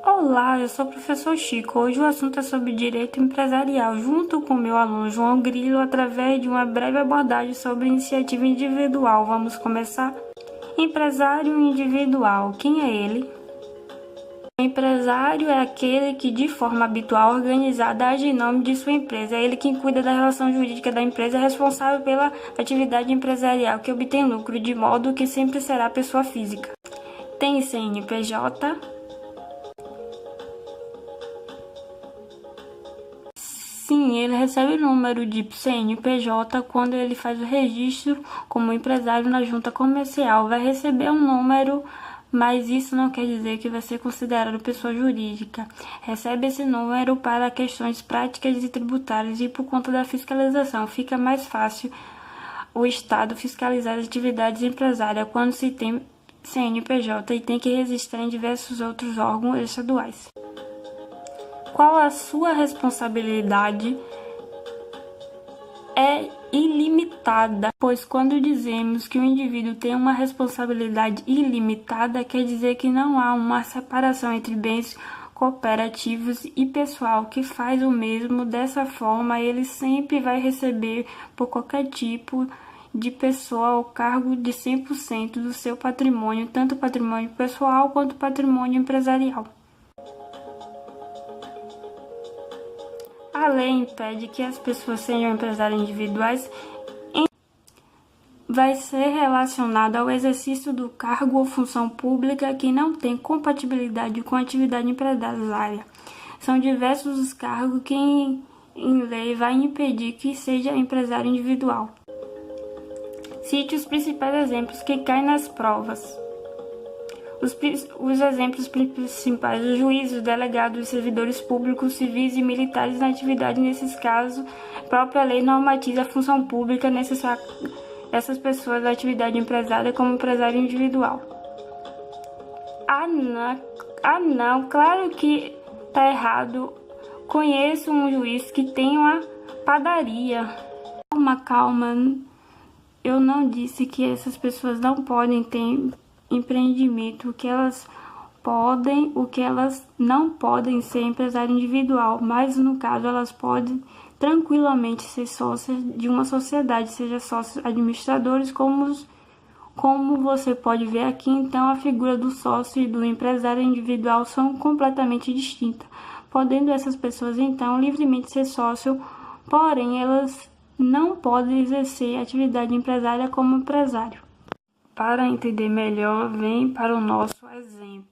Olá, eu sou o professor Chico. Hoje o assunto é sobre direito empresarial, junto com meu aluno João Grilo, através de uma breve abordagem sobre iniciativa individual. Vamos começar? Empresário individual, quem é ele? O empresário é aquele que, de forma habitual, organizada, age em nome de sua empresa. É ele quem cuida da relação jurídica da empresa, é responsável pela atividade empresarial que obtém lucro, de modo que sempre será pessoa física. Tem CNPJ. Sim, ele recebe o número de CNPJ quando ele faz o registro como empresário na junta comercial. Vai receber um número, mas isso não quer dizer que vai ser considerado pessoa jurídica. Recebe esse número para questões práticas e tributárias e por conta da fiscalização. Fica mais fácil o Estado fiscalizar as atividades empresárias quando se tem CNPJ e tem que registrar em diversos outros órgãos estaduais. Qual a sua responsabilidade? É ilimitada, pois quando dizemos que o indivíduo tem uma responsabilidade ilimitada, quer dizer que não há uma separação entre bens cooperativos e pessoal que faz o mesmo. Dessa forma, ele sempre vai receber por qualquer tipo de pessoa o cargo de 100% do seu patrimônio, tanto patrimônio pessoal quanto patrimônio empresarial. A lei impede que as pessoas sejam empresários individuais. Vai ser relacionado ao exercício do cargo ou função pública que não tem compatibilidade com a atividade empresária. São diversos os cargos que em lei vai impedir que seja empresário individual. Cite os principais exemplos que caem nas provas. Os exemplos principais: os juízes, delegados, os servidores públicos, civis e militares na atividade. Nesses casos, a própria lei normatiza a função pública necessária essas pessoas da atividade empresária como empresário individual. Não, claro que tá errado. Conheço um juiz que tem uma padaria. Calma, eu não disse que essas pessoas não podem ter empreendimento. O que elas não podem ser empresário individual, mas no caso elas podem tranquilamente ser sócias de uma sociedade, seja sócios administradores, como você pode ver aqui. Então a figura do sócio e do empresário individual são completamente distintas, podendo essas pessoas então livremente ser sócio, porém elas não podem exercer atividade empresária como empresário. Para entender melhor, vem para o nosso exemplo.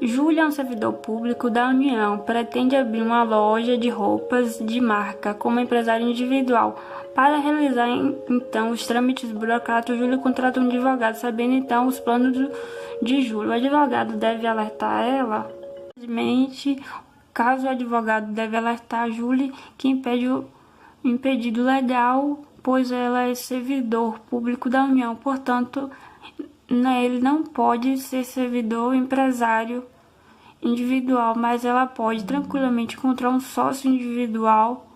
Júlia é um servidor público da União, pretende abrir uma loja de roupas de marca como empresário individual. Para realizar então os trâmites burocráticos, Júlia contrata um advogado, sabendo então os planos de Júlia. O advogado deve alertar ela. Infelizmente, caso o advogado deve alertar Júlia que impede o impedido legal, pois ela é servidor público da União, portanto, ele não pode ser servidor empresário individual, mas ela pode tranquilamente encontrar um sócio individual.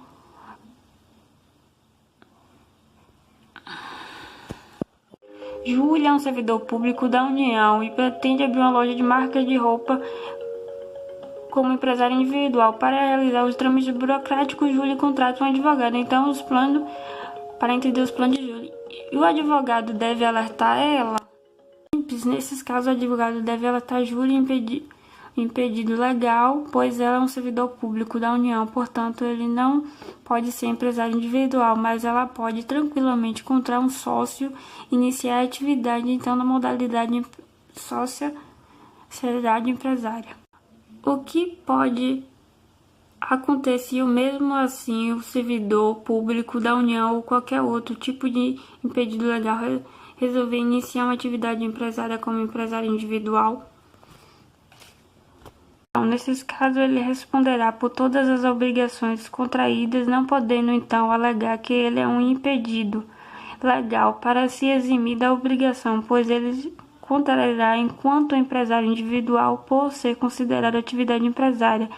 Júlia é um servidor público da União e pretende abrir uma loja de marca de roupa como empresário individual. Para realizar os trâmites burocráticos, Júlia contrata um advogado. Então, para entender os planos de Júlia. E o advogado deve alertar ela? Simples. Nesses casos, o advogado deve alertar Júlia impedido legal, pois ela é um servidor público da União, portanto, ele não pode ser empresário individual, mas ela pode tranquilamente encontrar um sócio, iniciar a atividade, então, na modalidade sociedade empresária. O que pode acontecer mesmo assim o servidor público da União ou qualquer outro tipo de impedido legal resolver iniciar uma atividade empresária como empresário individual? Então, nesses casos, ele responderá por todas as obrigações contraídas, não podendo então alegar que ele é um impedido legal para se eximir da obrigação, pois ele contrairá enquanto empresário individual por ser considerado atividade empresária.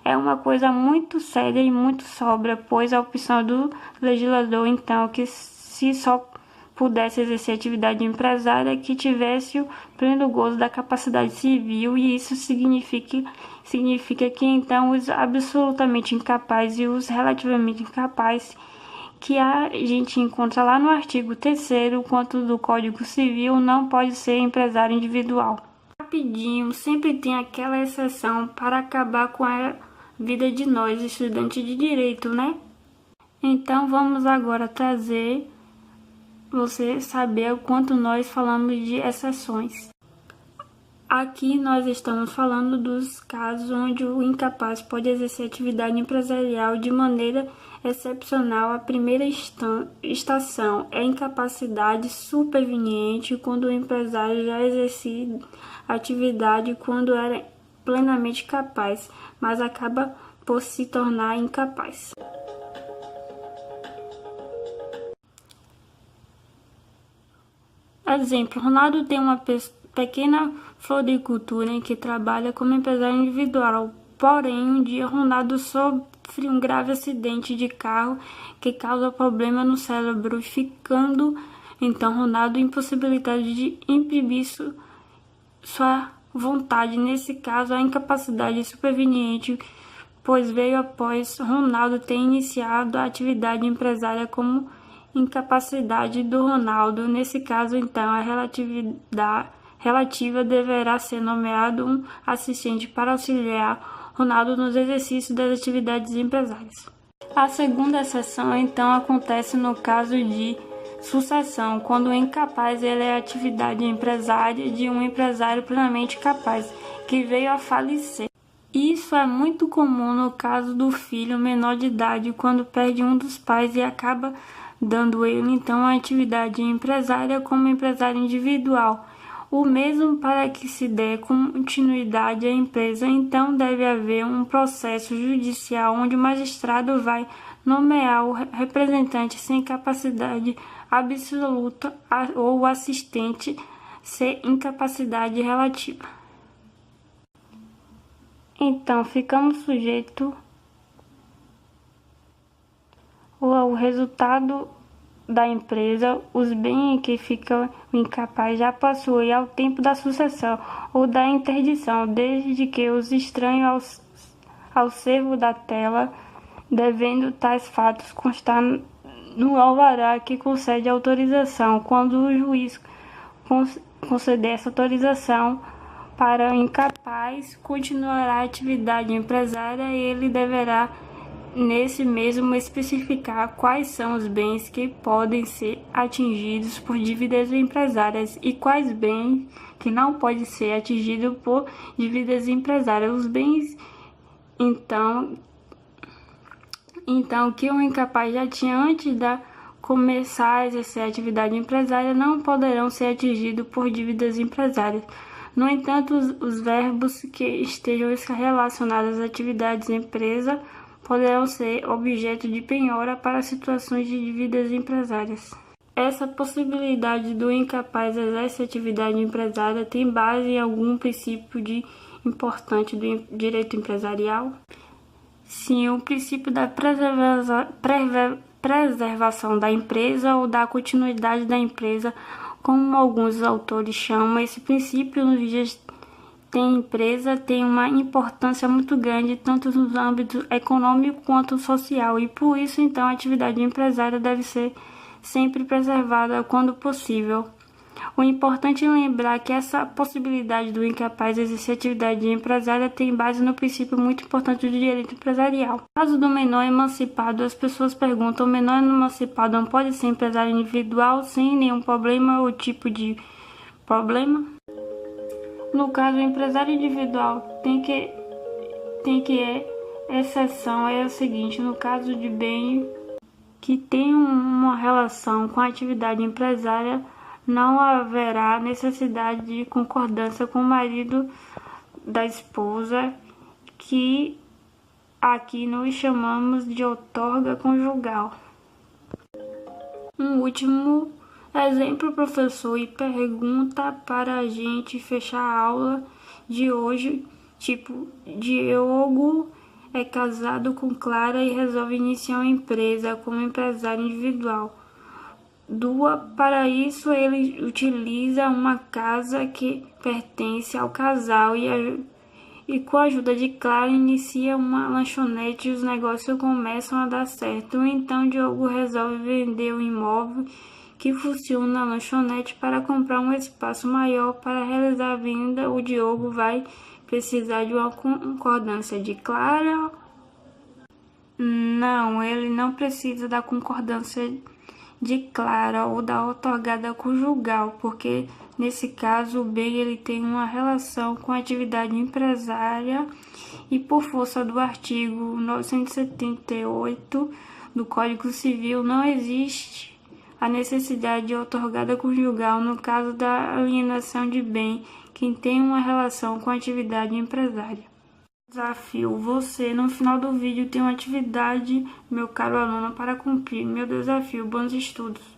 é uma coisa muito séria e muito sóbria, pois a opção do legislador, então, que se só pudesse exercer atividade empresária que tivesse o pleno gozo da capacidade civil, e isso significa que então os absolutamente incapazes e os relativamente incapazes, que a gente encontra lá no artigo 3º quanto do Código Civil, não pode ser empresário individual. Rapidinho, sempre tem aquela exceção para acabar com a vida de nós, estudantes de direito, né? Então vamos agora trazer você saber o quanto nós falamos de exceções. Aqui nós estamos falando dos casos onde o incapaz pode exercer atividade empresarial de maneira excepcional. A primeira estação é a incapacidade superveniente, quando o empresário já exercia atividade quando era plenamente capaz, mas acaba por se tornar incapaz. Exemplo, Ronaldo tem uma pequena floricultura em que trabalha como empresário individual. Porém, um dia Ronaldo sofre um grave acidente de carro que causa problema no cérebro, ficando então Ronaldo impossibilitado de imprimir sua vontade. Nesse caso, a incapacidade superveniente, pois veio após Ronaldo ter iniciado a atividade empresária como incapacidade do Ronaldo. Nesse caso, então, a relativa deverá ser nomeado um assistente para auxiliar Ronaldo nos exercícios das atividades empresárias. A segunda exceção, então, acontece no caso de sucessão, quando o incapaz ele é a atividade empresária de um empresário plenamente capaz, que veio a falecer. Isso é muito comum no caso do filho menor de idade, quando perde um dos pais e acaba dando ele então a atividade empresária como empresário individual. O mesmo para que se dê continuidade à empresa, então deve haver um processo judicial onde o magistrado vai nomear o representante sem capacidade absoluta ou o assistente sem incapacidade relativa. Então, ficamos sujeitos ao resultado da empresa, os bens em que fica o incapaz já possui ao tempo da sucessão ou da interdição, desde que os estranhos ao servo da tela, devendo tais fatos constar no alvará que concede autorização. Quando o juiz conceder essa autorização para o incapaz, continuará a atividade empresária e ele deverá nesse mesmo especificar quais são os bens que podem ser atingidos por dívidas empresárias e quais bens que não podem ser atingidos por dívidas empresárias. Os bens, então que o incapaz já tinha antes de começar a exercer a atividade empresária não poderão ser atingidos por dívidas empresárias. No entanto, os verbos que estejam relacionados às atividades empresa poderão ser objeto de penhora para situações de dívidas empresárias. Essa possibilidade do incapaz exercer atividade empresária tem base em algum princípio importante do direito empresarial? Sim, o princípio da preservação da empresa ou da continuidade da empresa, como alguns autores chamam. Esse princípio nos dias empresa tem uma importância muito grande tanto no âmbito econômico quanto social, e por isso então a atividade empresária deve ser sempre preservada quando possível. O importante é lembrar que essa possibilidade do incapaz exercer atividade empresária tem base no princípio muito importante do direito empresarial. No caso do menor emancipado, as pessoas perguntam: o menor emancipado não pode ser empresário individual sem nenhum problema ou tipo de problema? No caso, o empresário individual exceção é o seguinte: no caso de bem que tem uma relação com a atividade empresária, não haverá necessidade de concordância com o marido da esposa, que aqui nós chamamos de outorga conjugal. Um último exemplo, professor, e pergunta para a gente fechar a aula de hoje, tipo, Diogo é casado com Clara e resolve iniciar uma empresa como empresário individual. Para isso, ele utiliza uma casa que pertence ao casal e com a ajuda de Clara inicia uma lanchonete e os negócios começam a dar certo. Então Diogo resolve vender o imóvel que funciona na lanchonete para comprar um espaço maior. Para realizar a venda, o Diogo vai precisar de uma concordância de Clara. Não, ele não precisa da concordância de Clara ou da outorgada conjugal, porque nesse caso o bem ele tem uma relação com a atividade empresária e por força do artigo 978 do Código Civil não existe a necessidade de outorgada conjugal no caso da alienação de bem que tem uma relação com a atividade empresária. Desafio: você no final do vídeo tem uma atividade, meu caro aluno, para cumprir. Meu desafio: bons estudos.